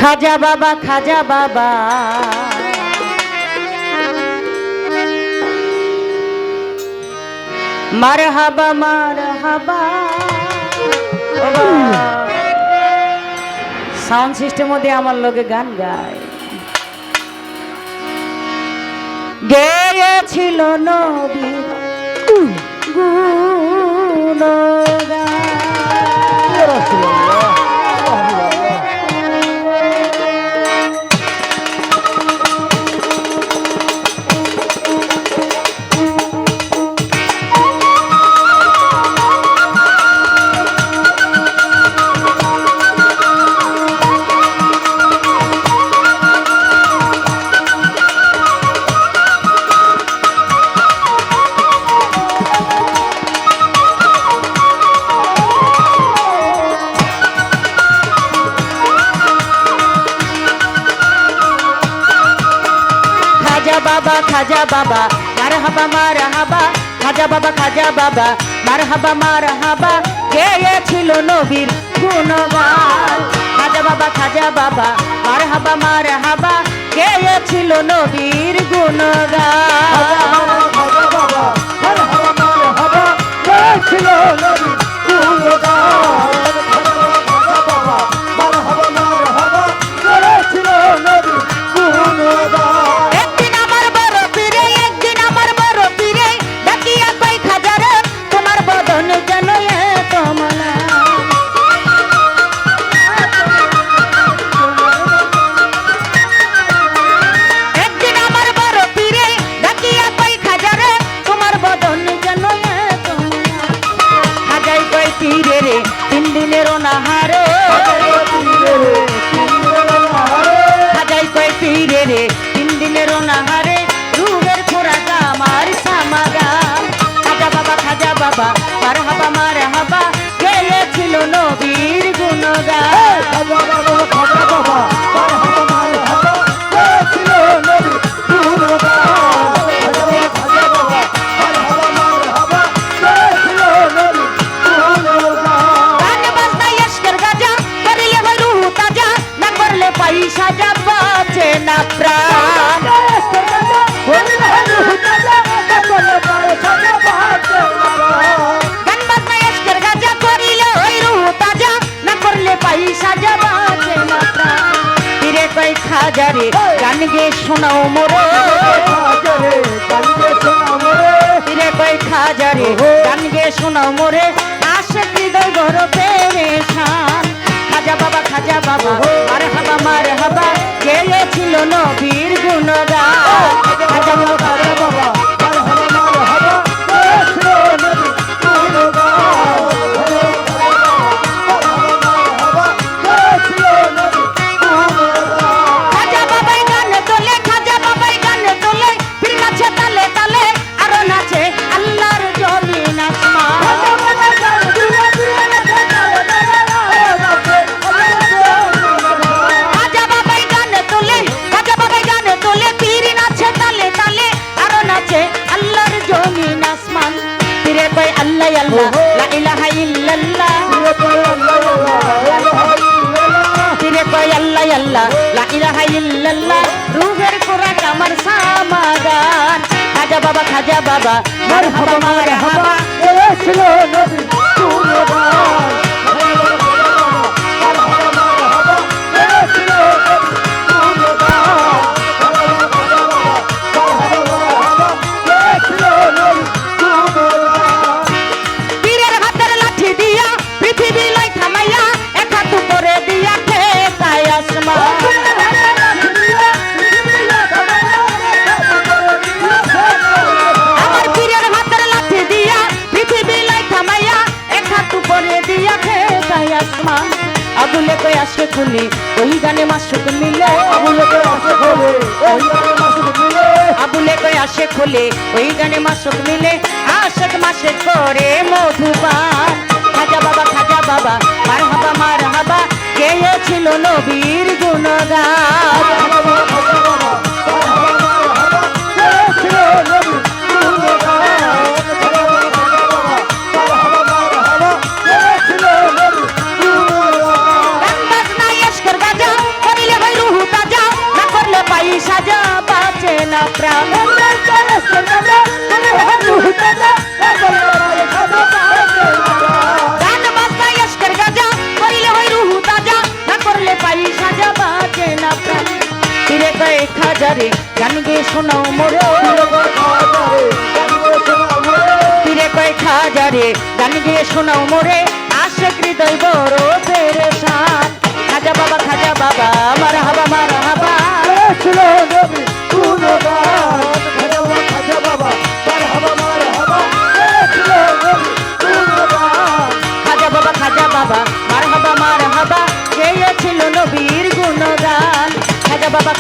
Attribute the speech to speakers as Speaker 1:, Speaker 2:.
Speaker 1: খাজা বাবা খাজা বাবা মারহাবা মারহাবা। সাউন্ড সিস্টেম দিয়ে আমার লোকে গান গায়। গেয়েছিল নবী গুণগান। খাজা বাবা মারহাবা মারহাবা, খাজা বাবা মারহাবা মারহাবা, গেয়েছিল নবীর গুণগান। খাজা বাবা মারহাবা মারহাবা, গেয়েছিল নবীর গুণগান। মারহাবা মারহাবা, গেয়েছিল নবীর গুণগান। পয়সা যা বাঁচে না প্রাণ, খাজারে গান গে শোনাও মোরে, রে কই খাজারে গান গে শোনাও মোরে, আশিক হৃদয় গর পেরেশান। খাজা বাবা মারহাবা মারহাবা, গেয়েছিল নবীর গুণগান। খাজা বাবা লা ইলাহা ইল্লাল্লাহ, তিরে কয় আল্লাহ আল্লাহ লা ইলাহা ইল্লাল্লাহ, রূহের খোরাক আমার সামাগান। খাজা বাবা মারহাবা মারহাবা, গেয়েছিল নবীর গুণগান। আবুলে কই আসে খুলে ওই গানে মাসুক মিলে, আবুলে কই আসে খুলে ওই গানে মাসুক মিলে, আশিক মাসে করে মধুপান। খাজা বাবা মারহাবা মারহাবা, গেয়েছিল নবীর গুণগান। সাজা বাঁচে না প্রাণ গান বাজনা ইশকের গাজা করিলে হয় রুহু তাজা না করলে পাই সাজা বাঁচে না প্রাণ ফিরে কয়েক হাজারে গান গেয়ে শোনাও মোরে ফিরে কয়েক হাজারে গান গেয়ে শোনাও মোরে আশেক হৃদয় বড় পেরেশান খাজা বাবা মারহাবা মারহাবা খাজা বাবা মারহাবা গেয়েছিল নবীর গুণগান খাজা বাবা